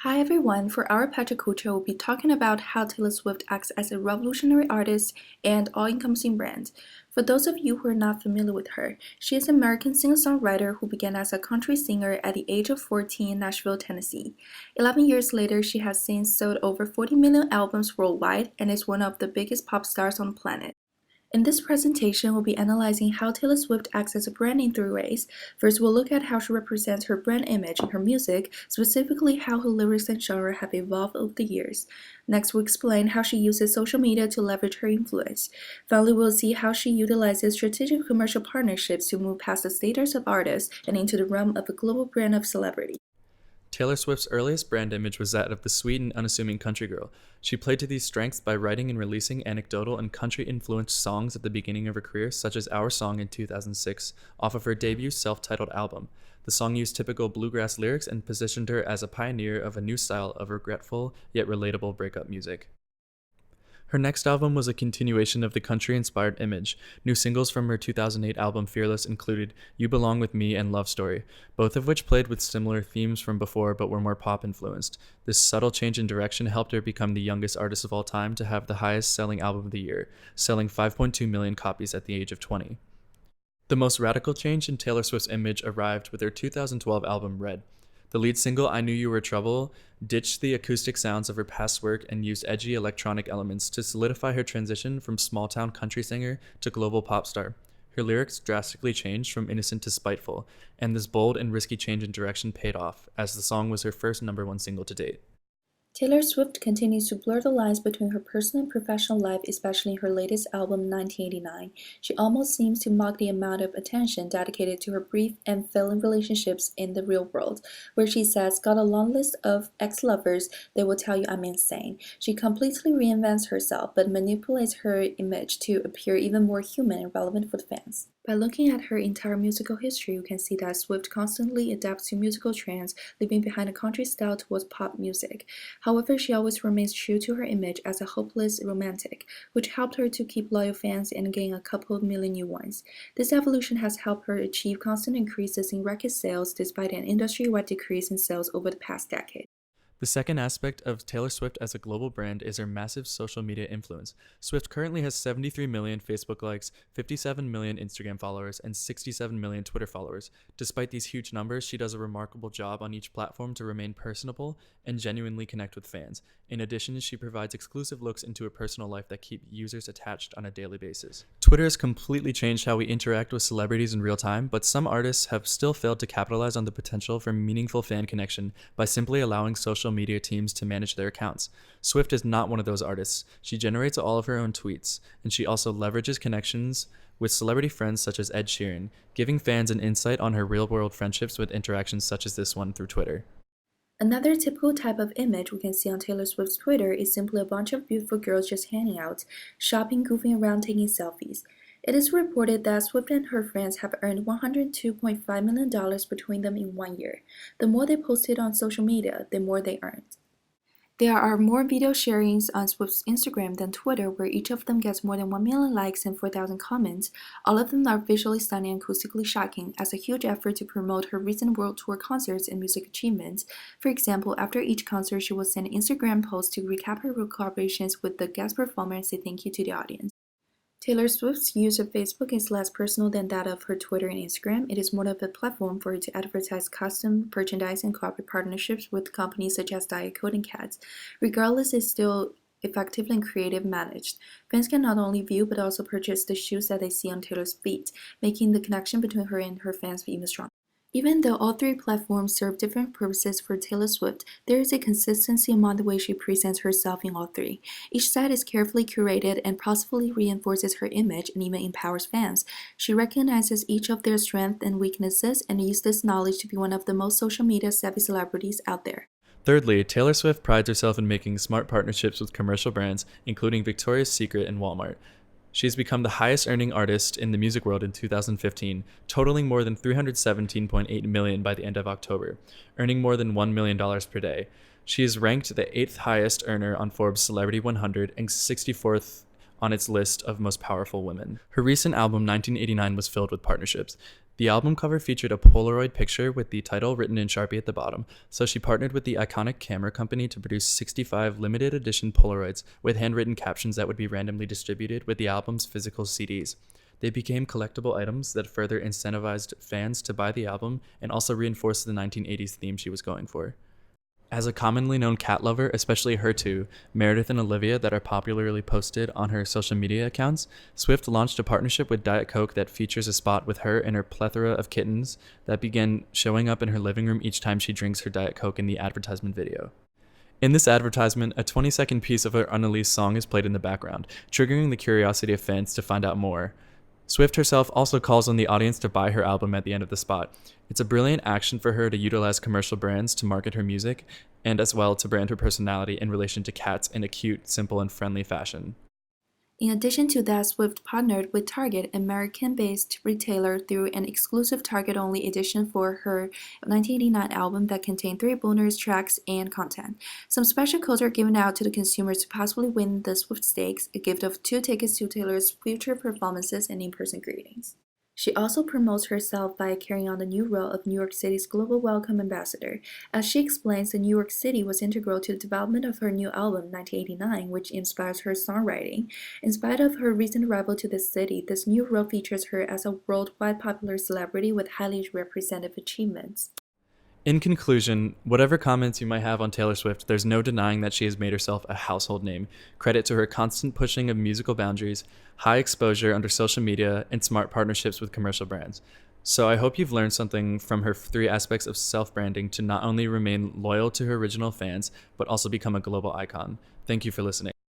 Hi everyone, for our Patrick Culture, we'll be talking about how Taylor Swift acts as a revolutionary artist and all-encompassing brand. For those of you who are not familiar with her, she is an American singer-songwriter who began as a country singer at the age of 14 in Nashville, Tennessee. 11 years later, she has since sold over 40 million albums worldwide and is one of the biggest pop stars on the planet. In this presentation, we'll be analyzing how Taylor Swift acts as a brand in three ways. First, we'll look at how she represents her brand image in her music, specifically how her lyrics and genre have evolved over the years. Next, we'll explain how she uses social media to leverage her influence. Finally, we'll see how she utilizes strategic commercial partnerships to move past the status of artist and into the realm of a global brand of celebrity. Taylor Swift's earliest brand image was that of the sweet and unassuming country girl. She played to these strengths by writing and releasing anecdotal and country-influenced songs at the beginning of her career, such as Our Song in 2006, off of her debut self-titled album. The song used typical bluegrass lyrics and positioned her as a pioneer of a new style of regretful yet relatable breakup music. Her next album was a continuation of the country-inspired image. New singles from her 2008 album Fearless included You Belong With Me and Love Story, both of which played with similar themes from before but were more pop-influenced. This subtle change in direction helped her become the youngest artist of all time to have the highest-selling album of the year, selling 5.2 million copies at the age of 20. The most radical change in Taylor Swift's image arrived with her 2012 album Red. The lead single, I Knew You Were Trouble, ditched the acoustic sounds of her past work and used edgy electronic elements to solidify her transition from small-town country singer to global pop star. Her lyrics drastically changed from innocent to spiteful, and this bold and risky change in direction paid off, as the song was her first #1 single to date. Taylor Swift continues to blur the lines between her personal and professional life, especially in her latest album, 1989. She almost seems to mock the amount of attention dedicated to her brief and failing relationships in the real world, where she says, "Got a long list of ex-lovers, they will tell you I'm insane." She completely reinvents herself, but manipulates her image to appear even more human and relevant for the fans. By looking at her entire musical history, you can see that Swift constantly adapts to musical trends, leaving behind a country style towards pop music. However, she always remains true to her image as a hopeless romantic, which helped her to keep loyal fans and gain a couple of million new ones. This evolution has helped her achieve constant increases in record sales despite an industry-wide decrease in sales over the past decade. The second aspect of Taylor Swift as a global brand is her massive social media influence. Swift currently has 73 million Facebook likes, 57 million Instagram followers, and 67 million Twitter followers. Despite these huge numbers, she does a remarkable job on each platform to remain personable and genuinely connect with fans. In addition, she provides exclusive looks into her personal life that keep users attached on a daily basis. Twitter has completely changed how we interact with celebrities in real time, but some artists have still failed to capitalize on the potential for meaningful fan connection by simply allowing social media teams to manage their accounts. Swift is not one of those artists. She generates all of her own tweets, and she also leverages connections with celebrity friends such as Ed Sheeran, giving fans an insight on her real-world friendships with interactions such as this one through Twitter. Another typical type of image we can see on Taylor Swift's Twitter is simply a bunch of beautiful girls just hanging out, shopping, goofing around, taking selfies. It is reported that Swift and her friends have earned $102.5 million between them in 1 year. The more they posted on social media, the more they earned. There are more video sharings on Swift's Instagram than Twitter, where each of them gets more than 1 million likes and 4,000 comments. All of them are visually stunning and acoustically shocking, as a huge effort to promote her recent world tour concerts and music achievements. For example, after each concert, she will send an Instagram post to recap her collaborations with the guest performer and say thank you to the audience. Taylor Swift's use of Facebook is less personal than that of her Twitter and Instagram. It is more of a platform for her to advertise custom merchandise and corporate partnerships with companies such as Diet Coke and Cats. Regardless, it's still effective and creative managed. Fans can not only view but also purchase the shoes that they see on Taylor's feet, making the connection between her and her fans even stronger. Even though all three platforms serve different purposes for Taylor Swift, there is a consistency among the way she presents herself in all three. Each site is carefully curated and possibly reinforces her image and even empowers fans. She recognizes each of their strengths and weaknesses and uses this knowledge to be one of the most social media savvy celebrities out there. Thirdly, Taylor Swift prides herself in making smart partnerships with commercial brands, including Victoria's Secret and Walmart. She has become the highest earning artist in the music world in 2015, totaling more than $317.8 million by the end of October, earning more than $1 million per day. She is ranked the 8th highest earner on Forbes Celebrity 100 and 64th on its list of most powerful women. Her recent album 1989 was filled with partnerships. The album cover featured a Polaroid picture with the title written in Sharpie at the bottom, so she partnered with the iconic camera company to produce 65 limited edition Polaroids with handwritten captions that would be randomly distributed with the album's physical CDs. They became collectible items that further incentivized fans to buy the album and also reinforced the 1980s theme she was going for. As a commonly known cat lover, especially her two, Meredith and Olivia, that are popularly posted on her social media accounts, Swift launched a partnership with Diet Coke that features a spot with her and her plethora of kittens that begin showing up in her living room each time she drinks her Diet Coke in the advertisement video. In this advertisement, a 20-second piece of her unreleased song is played in the background, triggering the curiosity of fans to find out more. Swift herself also calls on the audience to buy her album at the end of the spot. It's a brilliant action for her to utilize commercial brands to market her music, and as well to brand her personality in relation to cats in a cute, simple, and friendly fashion. In addition to that, Swift partnered with Target, an American-based retailer, through an exclusive Target-only edition for her 1989 album that contained 3 bonus tracks and content. Some special codes are given out to the consumers to possibly win the Swift Stakes, a gift of 2 tickets to Taylor's future performances and in-person greetings. She also promotes herself by carrying on the new role of New York City's Global Welcome Ambassador. As she explains, the New York City was integral to the development of her new album, 1989, which inspires her songwriting. In spite of her recent arrival to the city, this new role features her as a worldwide popular celebrity with highly representative achievements. In conclusion, whatever comments you might have on Taylor Swift, there's no denying that she has made herself a household name. Credit to her constant pushing of musical boundaries, high exposure under social media, and smart partnerships with commercial brands. So I hope you've learned something from her 3 aspects of self-branding to not only remain loyal to her original fans, but also become a global icon. Thank you for listening.